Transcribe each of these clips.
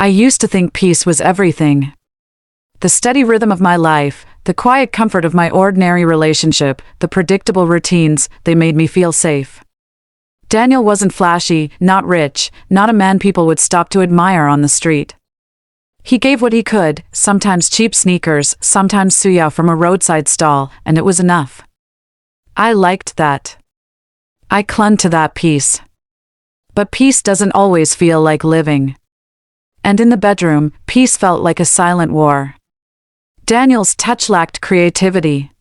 I used to think peace was everything. The steady rhythm of my life, the quiet comfort of my ordinary relationship, the predictable routines, they made me feel safe. Daniel wasn't flashy, not rich, not a man people would stop to admire on the street. He gave what he could, sometimes cheap sneakers, sometimes suya from a roadside stall, and it was enough. I liked that. I clung to that peace. But peace doesn't always feel like living. And in the bedroom, peace felt like a silent war. Daniel's touch lacked creativity.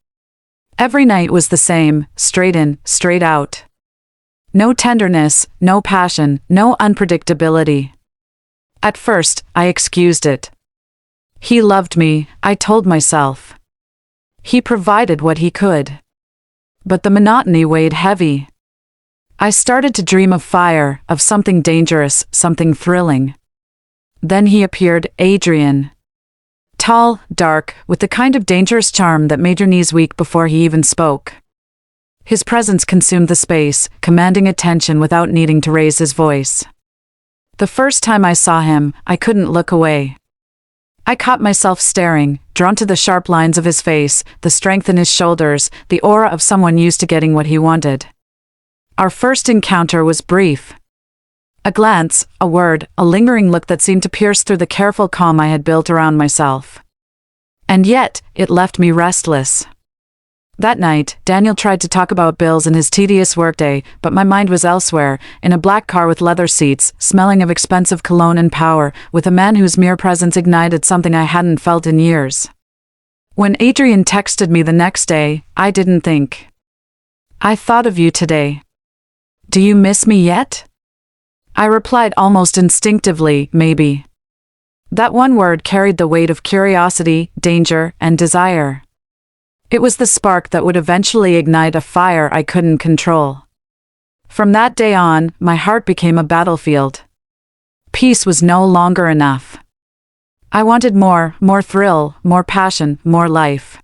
Every night was the same, straight in, straight out. No tenderness, no passion, no unpredictability. At first, I excused it. He loved me, I told myself. He provided what he could. But the monotony weighed heavy. I started to dream of fire, of something dangerous, something thrilling. Then he appeared, Adrian. Tall, dark, with the kind of dangerous charm that made your knees weak before he even spoke. His presence consumed the space, commanding attention without needing to raise his voice. The first time I saw him, I couldn't look away. I caught myself staring, drawn to the sharp lines of his face, the strength in his shoulders, the aura of someone used to getting what he wanted. Our first encounter was brief. A glance, a word, a lingering look that seemed to pierce through the careful calm I had built around myself. And yet, it left me restless. That night, Daniel tried to talk about bills and his tedious workday, but my mind was elsewhere, in a black car with leather seats, smelling of expensive cologne and power, with a man whose mere presence ignited something I hadn't felt in years. When Adrian texted me the next day, I didn't think. I thought of you today. Do you miss me yet? I replied almost instinctively, maybe. That one word carried the weight of curiosity, danger, and desire. It was the spark that would eventually ignite a fire I couldn't control. From that day on, my heart became a battlefield. Peace was no longer enough. I wanted more thrill, more passion, more life.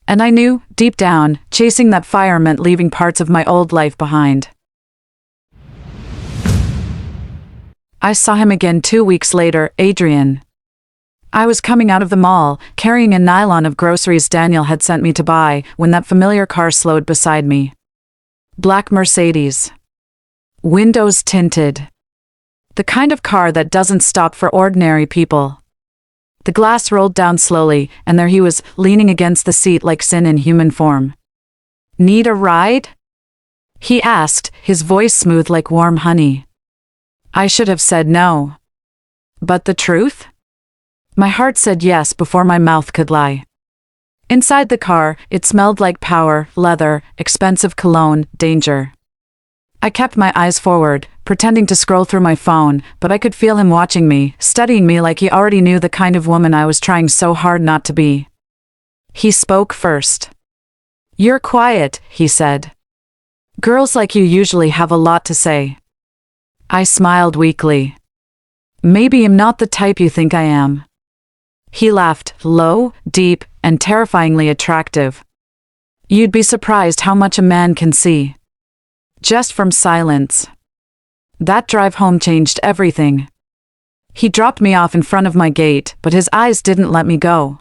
And I knew, deep down, chasing that fire meant leaving parts of my old life behind. I saw him again 2 weeks later, Adrian. I was coming out of the mall, carrying a nylon of groceries Daniel had sent me to buy, when that familiar car slowed beside me. Black Mercedes. Windows tinted. The kind of car that doesn't stop for ordinary people. The glass rolled down slowly, and there he was, leaning against the seat like sin in human form. Need a ride? He asked, his voice smooth like warm honey. I should have said no. But the truth? My heart said yes before my mouth could lie. Inside the car, it smelled like power, leather, expensive cologne, danger. I kept my eyes forward, pretending to scroll through my phone, but I could feel him watching me, studying me like he already knew the kind of woman I was trying so hard not to be. He spoke first. You're quiet, he said. Girls like you usually have a lot to say. I smiled weakly. Maybe I'm not the type you think I am. He laughed, low, deep, and terrifyingly attractive. You'd be surprised how much a man can see. Just from silence. That drive home changed everything. He dropped me off in front of my gate, but his eyes didn't let me go.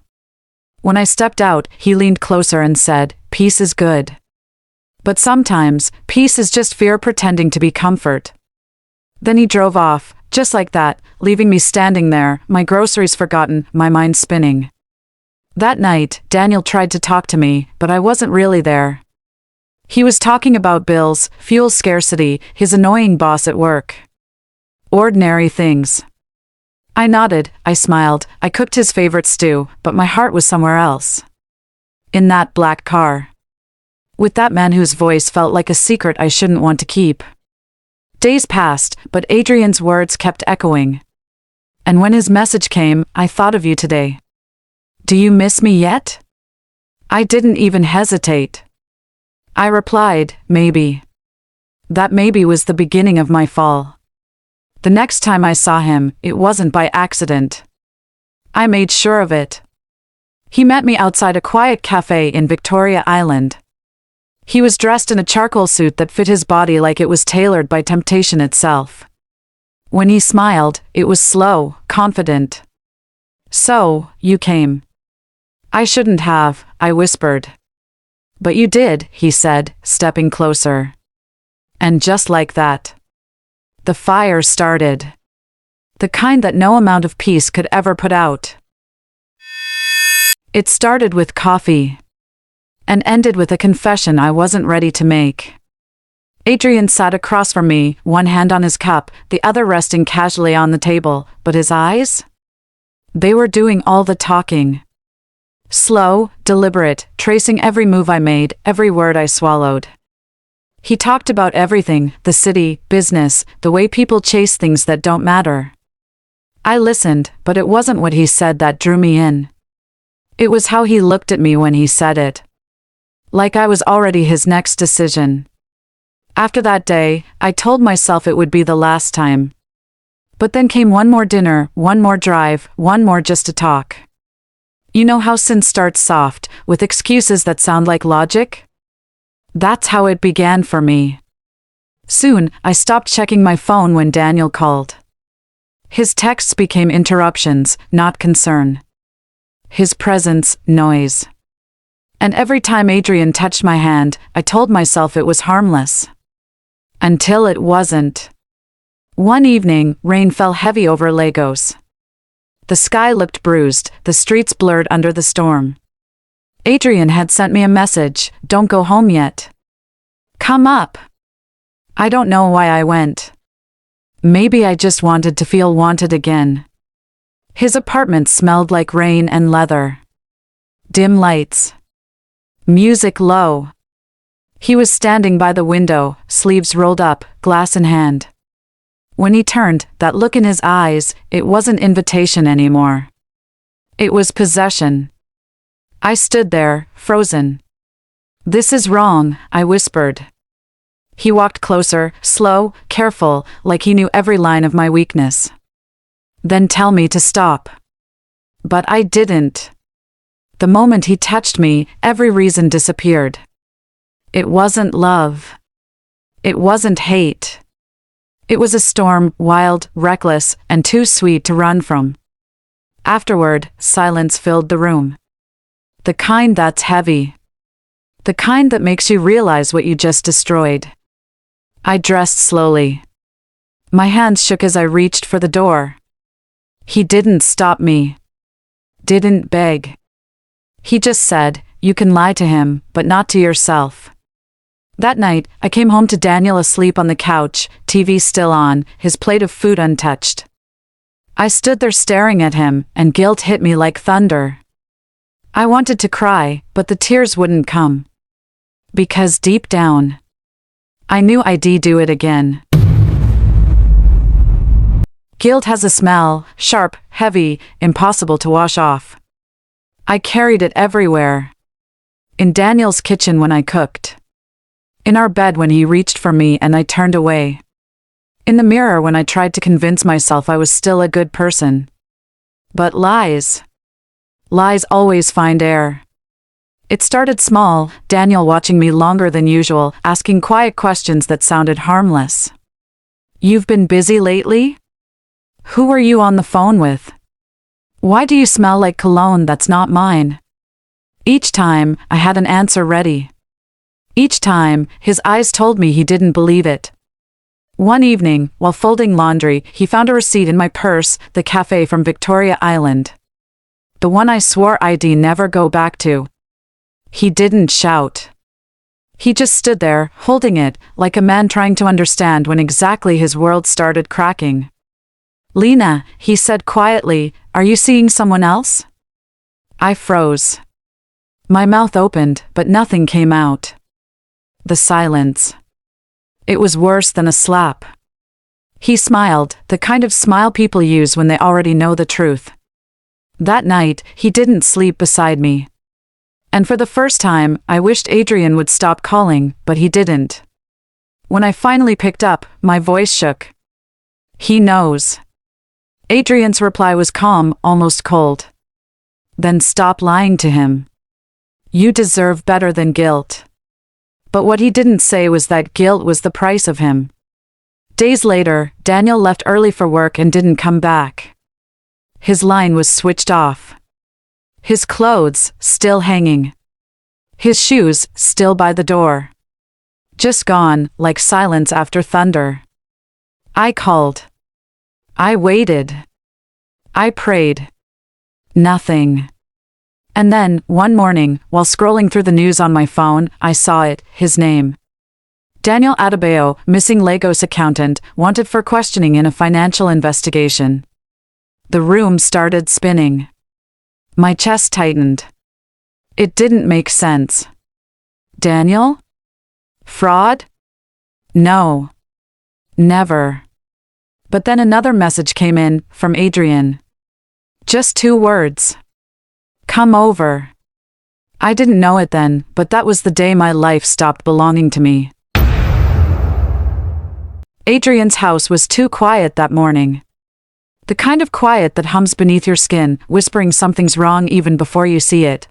When I stepped out, he leaned closer and said, "Peace is good. But sometimes, peace is just fear pretending to be comfort." Then he drove off, just like that, leaving me standing there, my groceries forgotten, my mind spinning. That night, Daniel tried to talk to me, but I wasn't really there. He was talking about bills, fuel scarcity, his annoying boss at work. Ordinary things. I nodded, I smiled, I cooked his favorite stew, but my heart was somewhere else. In that black car. With that man whose voice felt like a secret I shouldn't want to keep. Days passed, but Adrian's words kept echoing. And when his message came, I thought of you today. Do you miss me yet? I didn't even hesitate. I replied, maybe. That maybe was the beginning of my fall. The next time I saw him, it wasn't by accident. I made sure of it. He met me outside a quiet cafe in Victoria Island. He was dressed in a charcoal suit that fit his body like it was tailored by temptation itself. When he smiled, it was slow, confident. "So, you came." "I shouldn't have," I whispered. "But you did," he said, stepping closer. And just like that, the fire started. The kind that no amount of peace could ever put out. It started with coffee and ended with a confession I wasn't ready to make. Adrian sat across from me, one hand on his cup, the other resting casually on the table, but his eyes? They were doing all the talking. Slow, deliberate, tracing every move I made, every word I swallowed. He talked about everything, the city, business, the way people chase things that don't matter. I listened, but it wasn't what he said that drew me in. It was how he looked at me when he said it. Like I was already his next decision. After that day, I told myself it would be the last time. But then came one more dinner, one more drive, one more just to talk. You know how sin starts soft, with excuses that sound like logic? That's how it began for me. Soon, I stopped checking my phone when Daniel called. His texts became interruptions, not concern. His presence, noise. And every time Adrian touched my hand, I told myself it was harmless. Until it wasn't. One evening, rain fell heavy over Lagos. The sky looked bruised, the streets blurred under the storm. Adrian had sent me a message, "Don't go home yet. Come up." I don't know why I went. Maybe I just wanted to feel wanted again. His apartment smelled like rain and leather. Dim lights. Music low. He was standing by the window, sleeves rolled up, glass in hand. When he turned, that look in his eyes, it wasn't invitation anymore. It was possession. I stood there, frozen. "This is wrong," I whispered. He walked closer, slow, careful, like he knew every line of my weakness. "Then tell me to stop." But I didn't. The moment he touched me, every reason disappeared. It wasn't love. It wasn't hate. It was a storm, wild, reckless, and too sweet to run from. Afterward, silence filled the room. The kind that's heavy. The kind that makes you realize what you just destroyed. I dressed slowly. My hands shook as I reached for the door. He didn't stop me. Didn't beg. He just said, "You can lie to him, but not to yourself." That night, I came home to Daniel asleep on the couch, TV still on, his plate of food untouched. I stood there staring at him, and guilt hit me like thunder. I wanted to cry, but the tears wouldn't come. Because deep down, I knew I'd do it again. Guilt has a smell, sharp, heavy, impossible to wash off. I carried it everywhere. In Daniel's kitchen when I cooked. In our bed when he reached for me and I turned away. In the mirror when I tried to convince myself I was still a good person. But lies. Lies always find air. It started small, Daniel watching me longer than usual, asking quiet questions that sounded harmless. "You've been busy lately? Who were you on the phone with? Why do you smell like cologne that's not mine?" Each time, I had an answer ready. Each time, his eyes told me he didn't believe it. One evening, while folding laundry, he found a receipt in my purse, the cafe from Victoria Island. The one I swore I'd never go back to. He didn't shout. He just stood there, holding it, like a man trying to understand when exactly his world started cracking. "Lina," he said quietly, "are you seeing someone else?" I froze. My mouth opened, but nothing came out. The silence. It was worse than a slap. He smiled, the kind of smile people use when they already know the truth. That night, he didn't sleep beside me. And for the first time, I wished Adrian would stop calling, but he didn't. When I finally picked up, my voice shook. "He knows." Adrian's reply was calm, almost cold. "Then stop lying to him. You deserve better than guilt." But what he didn't say was that guilt was the price of him. Days later, Daniel left early for work and didn't come back. His line was switched off. His clothes still hanging. His shoes still by the door. Just gone, like silence after thunder. I called. I waited. I prayed. Nothing. And then, one morning, while scrolling through the news on my phone, I saw it, his name. Daniel Adebayo, missing Lagos accountant, wanted for questioning in a financial investigation. The room started spinning. My chest tightened. It didn't make sense. Daniel? Fraud? No. Never. But then another message came in, from Adrian. Just 2 words. Come over. I didn't know it then, but that was the day my life stopped belonging to me. Adrian's house was too quiet that morning. The kind of quiet that hums beneath your skin, whispering something's wrong even before you see it.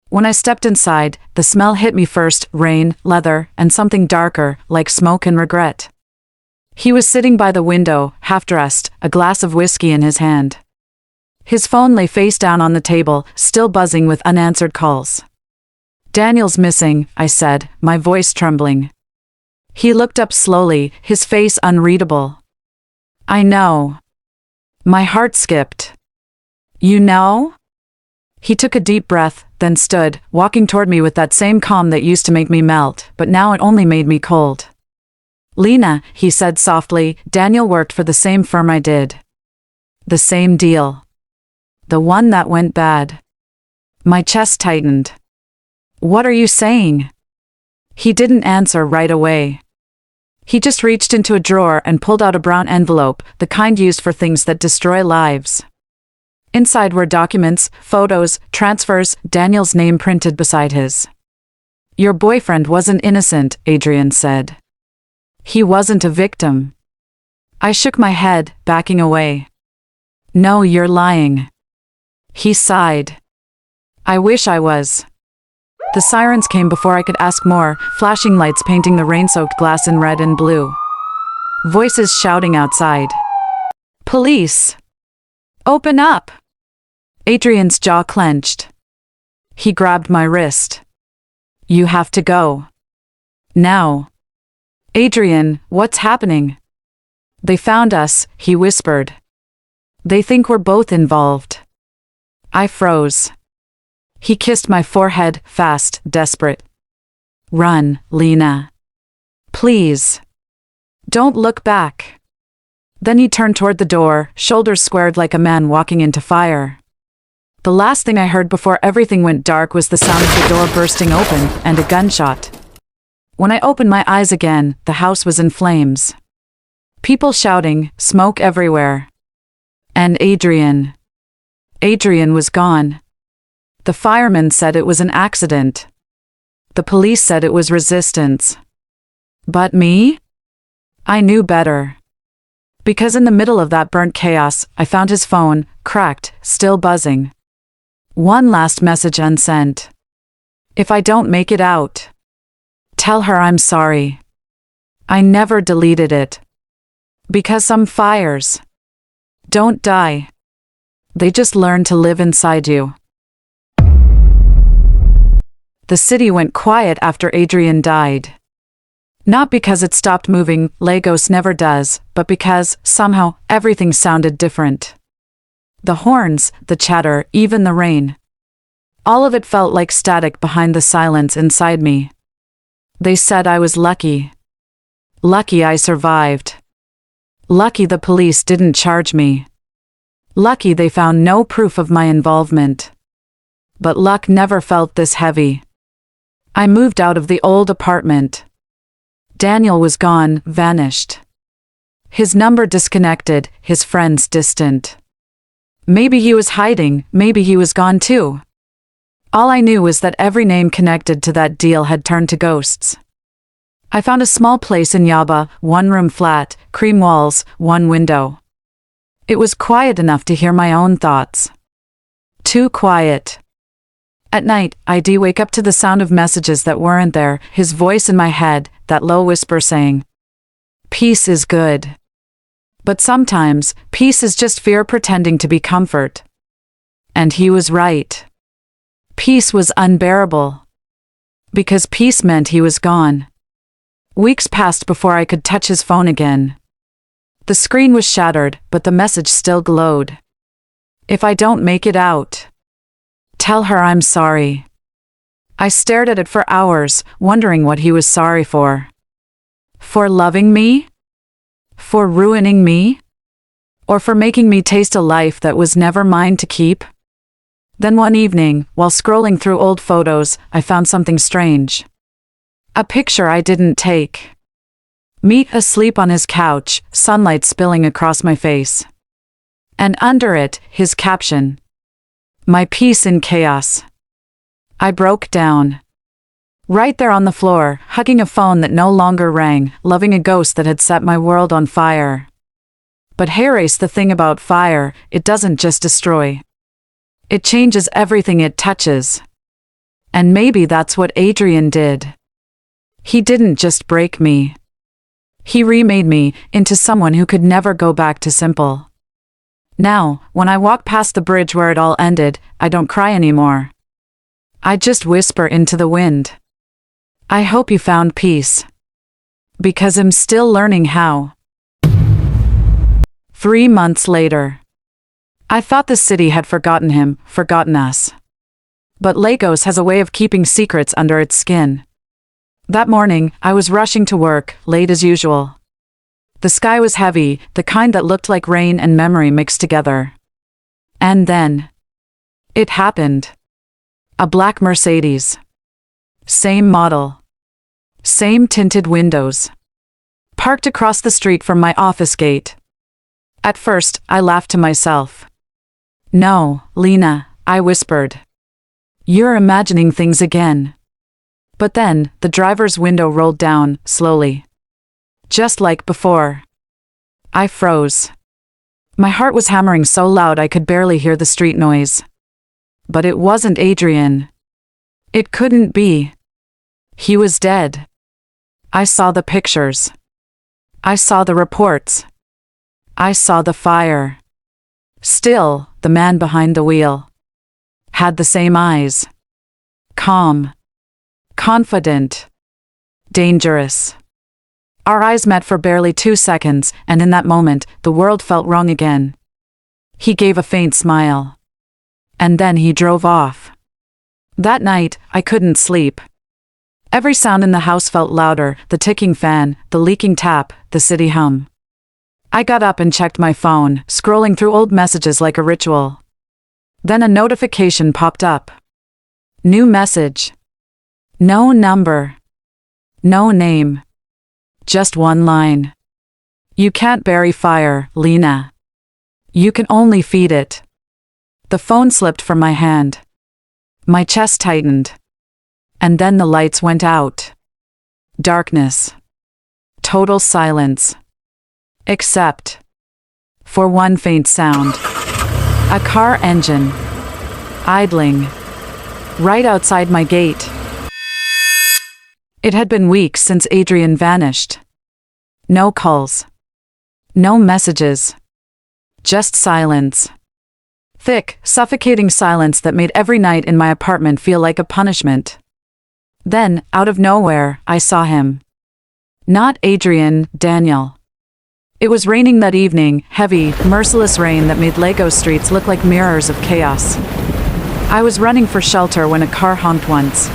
When I stepped inside, the smell hit me first, rain, leather, and something darker, like smoke and regret. He was sitting by the window, half-dressed, a glass of whiskey in his hand. His phone lay face down on the table, still buzzing with unanswered calls. Daniel's missing, I said, my voice trembling. He looked up slowly, his face unreadable. I know. My heart skipped. You know? He took a deep breath, then stood, walking toward me with that same calm that used to make me melt, but now it only made me cold. Lina, he said softly, Daniel worked for the same firm I did. The same deal. The one that went bad. My chest tightened. What are you saying? He didn't answer right away. He just reached into a drawer and pulled out a brown envelope, the kind used for things that destroy lives. Inside were documents, photos, transfers, Daniel's name printed beside his. Your boyfriend wasn't innocent, Adrian said. He wasn't a victim. I shook my head, backing away. No, you're lying. He sighed. I wish I was. The sirens came before I could ask more, flashing lights painting the rain-soaked glass in red and blue. Voices shouting outside. Police! Open up! Adrian's jaw clenched. He grabbed my wrist. You have to go. Now. Adrian, what's happening? They found us, he whispered. They think we're both involved. I froze. He kissed my forehead, fast, desperate. Run, Lina. Please. Don't look back. Then he turned toward the door, shoulders squared like a man walking into fire. The last thing I heard before everything went dark was the sound of the door bursting open, and a gunshot. When I opened my eyes again, the house was in flames. People shouting, smoke everywhere. And Adrian. Adrian was gone. The firemen said it was an accident. The police said it was resistance. But me? I knew better. Because in the middle of that burnt chaos, I found his phone, cracked, still buzzing. One last message unsent. If I don't make it out, tell her I'm sorry. I never deleted it. Because some fires don't die. They just learn to live inside you. The city went quiet after Adrian died. Not because it stopped moving, Lagos never does, but because, somehow, everything sounded different. The horns, the chatter, even the rain. All of it felt like static behind the silence inside me. They said I was lucky. Lucky I survived. Lucky the police didn't charge me. Lucky they found no proof of my involvement. But luck never felt this heavy. I moved out of the old apartment. Daniel was gone, vanished. His number disconnected, his friends distant. Maybe he was hiding, maybe he was gone too. All I knew was that every name connected to that deal had turned to ghosts. I found a small place in Yaba, 1-room flat, cream walls, 1 window. It was quiet enough to hear my own thoughts. Too quiet. At night, I'd wake up to the sound of messages that weren't there, his voice in my head, that low whisper saying, Peace is good. But sometimes, peace is just fear pretending to be comfort. And he was right. Peace was unbearable. Because peace meant he was gone. Weeks passed before I could touch his phone again. The screen was shattered, but the message still glowed. If I don't make it out, tell her I'm sorry. I stared at it for hours, wondering what he was sorry for. For loving me? For ruining me? Or for making me taste a life that was never mine to keep? Then one evening, while scrolling through old photos, I found something strange. A picture I didn't take. Me asleep on his couch, sunlight spilling across my face. And under it, his caption. My peace in chaos. I broke down. Right there on the floor, hugging a phone that no longer rang, loving a ghost that had set my world on fire. But here's the thing about fire, it doesn't just destroy. It changes everything it touches. And maybe that's what Adrian did. He didn't just break me. He remade me into someone who could never go back to simple. Now, when I walk past the bridge where it all ended, I don't cry anymore. I just whisper into the wind. I hope you found peace. Because I'm still learning how. 3 months later. I thought the city had forgotten him, forgotten us. But Lagos has a way of keeping secrets under its skin. That morning, I was rushing to work, late as usual. The sky was heavy, the kind that looked like rain and memory mixed together. And then, it happened. A black Mercedes. Same model. Same tinted windows. Parked across the street from my office gate. At first, I laughed to myself. No, Lina, I whispered. You're imagining things again. But then, the driver's window rolled down, slowly. Just like before. I froze. My heart was hammering so loud I could barely hear the street noise. But it wasn't Adrian. It couldn't be. He was dead. I saw the pictures. I saw the reports. I saw the fire. Still, the man behind the wheel had the same eyes. Calm. Confident. Dangerous. Our eyes met for barely 2 seconds, and in that moment, the world felt wrong again. He gave a faint smile. And then he drove off. That night, I couldn't sleep. Every sound in the house felt louder, the ticking fan, the leaking tap, the city hum. I got up and checked my phone, scrolling through old messages like a ritual. Then a notification popped up. New message. No number. No name. Just one line. You can't bury fire, Lina. You can only feed it. The phone slipped from my hand. My chest tightened. And then the lights went out. Darkness. Total silence. Except for one faint sound. A car engine. Idling. Right outside my gate. It had been weeks since Adrian vanished. No calls. No messages. Just silence. Thick, suffocating silence that made every night in my apartment feel like a punishment. Then, out of nowhere, I saw him. Not Adrian, Daniel. It was raining that evening, heavy, merciless rain that made Lagos streets look like mirrors of chaos. I was running for shelter when a car honked once.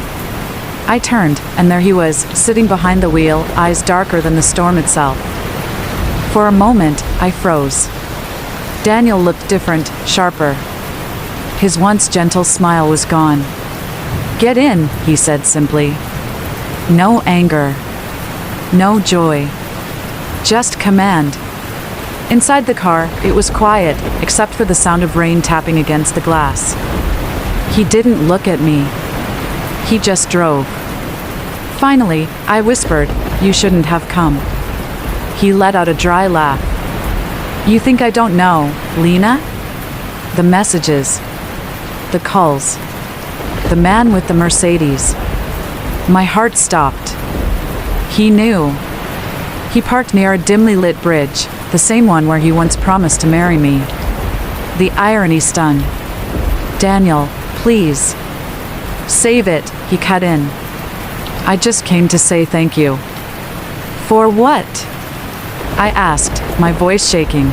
I turned, and there he was, sitting behind the wheel, eyes darker than the storm itself. For a moment, I froze. Daniel looked different, sharper. His once gentle smile was gone. Get in, he said simply. No anger. No joy. Just command. Inside the car, it was quiet, except for the sound of rain tapping against the glass. He didn't look at me. He just drove. Finally, I whispered, "You shouldn't have come." He let out a dry laugh. You think I don't know, Lina? The messages. The calls. The man with the Mercedes. My heart stopped. He knew. He parked near a dimly lit bridge, the same one where he once promised to marry me. The irony stung. "Daniel, please. Save it," he cut in. "I just came to say thank you." "For what?" I asked, my voice shaking.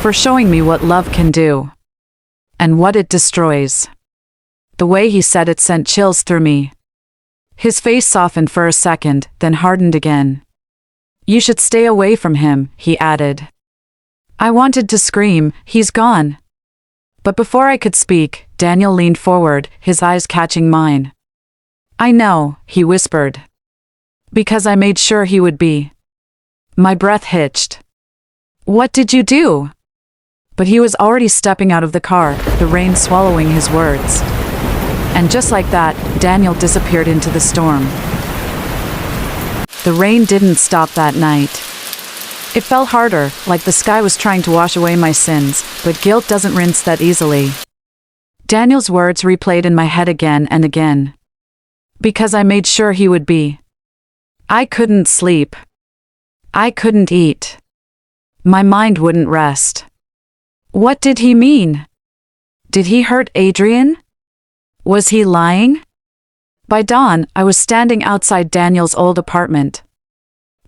"For showing me what love can do. And what it destroys." The way he said it sent chills through me. His face softened for a second, then hardened again. "You should stay away from him," he added. I wanted to scream, "He's gone." But before I could speak, Daniel leaned forward, his eyes catching mine. "I know," he whispered. "Because I made sure he would be." My breath hitched. "What did you do?" But he was already stepping out of the car, the rain swallowing his words. And just like that, Daniel disappeared into the storm. The rain didn't stop that night. It fell harder, like the sky was trying to wash away my sins, but guilt doesn't rinse that easily. Daniel's words replayed in my head again and again. Because I made sure he would be. I couldn't sleep. I couldn't eat. My mind wouldn't rest. What did he mean? Did he hurt Adrian? Was he lying? By dawn, I was standing outside Daniel's old apartment.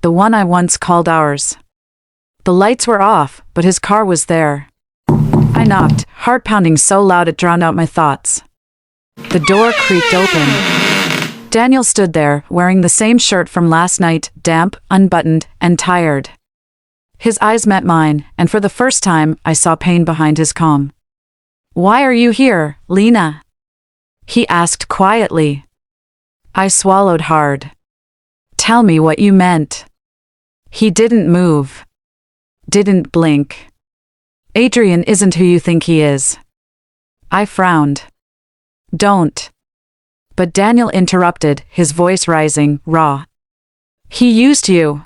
The one I once called ours. The lights were off, but his car was there. I knocked, heart pounding so loud it drowned out my thoughts. The door creaked open. Daniel stood there, wearing the same shirt from last night, damp, unbuttoned, and tired. His eyes met mine, and for the first time, I saw pain behind his calm. "Why are you here, Lina?" he asked quietly. I swallowed hard. "Tell me what you meant." He didn't move. Didn't blink. "Adrian isn't who you think he is." I frowned. "Don't." But Daniel interrupted, his voice rising, raw. "He used you.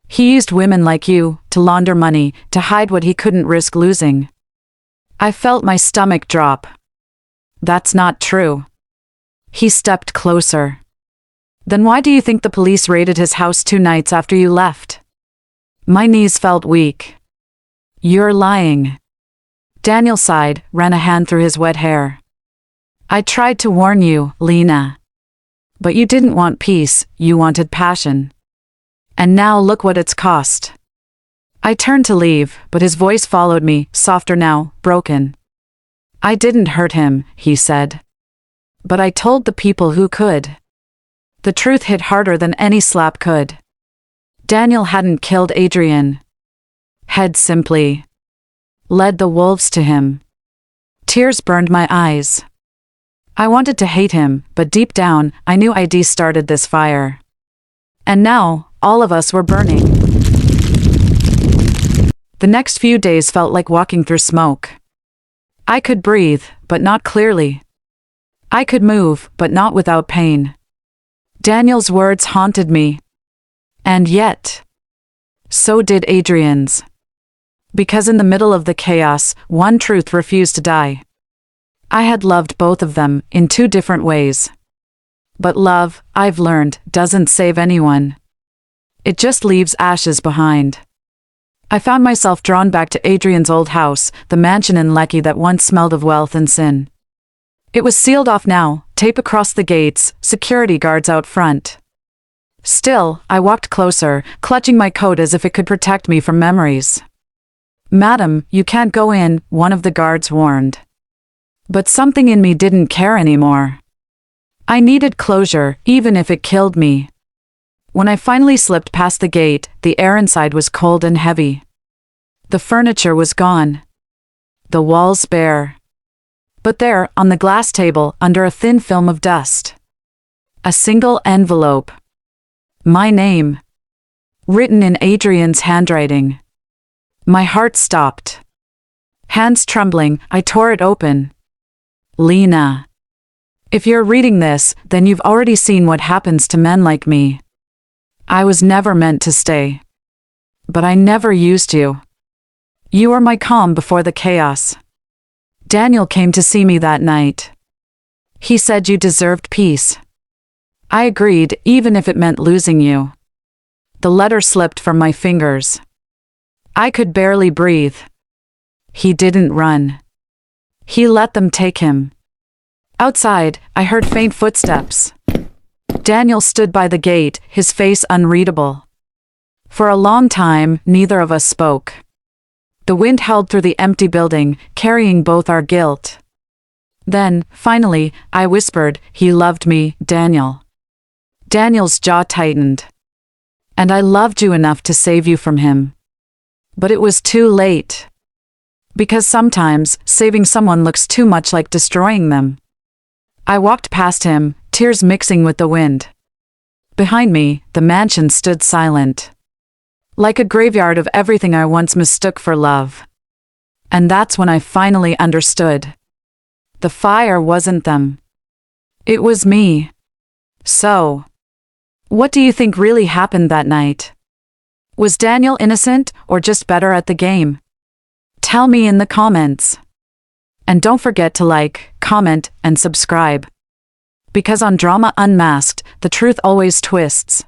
He used women like you, to launder money, to hide what he couldn't risk losing." I felt my stomach drop. "That's not true." He stepped closer. "Then why do you think the police raided his house 2 nights after you left?" My knees felt weak. "You're lying." Daniel sighed, ran a hand through his wet hair. "I tried to warn you, Lina. But you didn't want peace, you wanted passion. And now look what it's cost." I turned to leave, but his voice followed me, softer now, broken. "I didn't hurt him," he said. "But I told the people who could." The truth hit harder than any slap could. Daniel hadn't killed Adrian. Had simply led the wolves to him. Tears burned my eyes. I wanted to hate him, but deep down, I knew I'd started this fire. And now, all of us were burning. The next few days felt like walking through smoke. I could breathe, but not clearly. I could move, but not without pain. Daniel's words haunted me. And yet, so did Adrian's. Because in the middle of the chaos, one truth refused to die. I had loved both of them, in 2 different ways. But love, I've learned, doesn't save anyone. It just leaves ashes behind. I found myself drawn back to Adrian's old house, the mansion in Lekki that once smelled of wealth and sin. It was sealed off now, tape across the gates, security guards out front. Still, I walked closer, clutching my coat as if it could protect me from memories. "Madam, you can't go in," one of the guards warned. But something in me didn't care anymore. I needed closure, even if it killed me. When I finally slipped past the gate, the air inside was cold and heavy. The furniture was gone. The walls bare. But there, on the glass table, under a thin film of dust, a single envelope. My name. Written in Adrian's handwriting. My heart stopped. Hands trembling, I tore it open. "Lina. If you're reading this, then you've already seen what happens to men like me. I was never meant to stay. But I never used you. You were my calm before the chaos. Daniel came to see me that night. He said you deserved peace. I agreed, even if it meant losing you. The letter slipped from my fingers. I could barely breathe. He didn't run. He let them take him. Outside, I heard faint footsteps. Daniel stood by the gate, his face unreadable. For a long time, neither of us spoke. The wind howled through the empty building, carrying both our guilt. Then, finally, I whispered, "He loved me, Daniel." Daniel's jaw tightened. "And I loved you enough to save you from him. But it was too late. Because sometimes, saving someone looks too much like destroying them." I walked past him, tears mixing with the wind. Behind me, the mansion stood silent. Like a graveyard of everything I once mistook for love. And that's when I finally understood. The fire wasn't them. It was me. So, what do you think really happened that night? Was Daniel innocent or just better at the game? Tell me in the comments. And don't forget to like, comment, and subscribe. Because on Drama Unmasked, the truth always twists.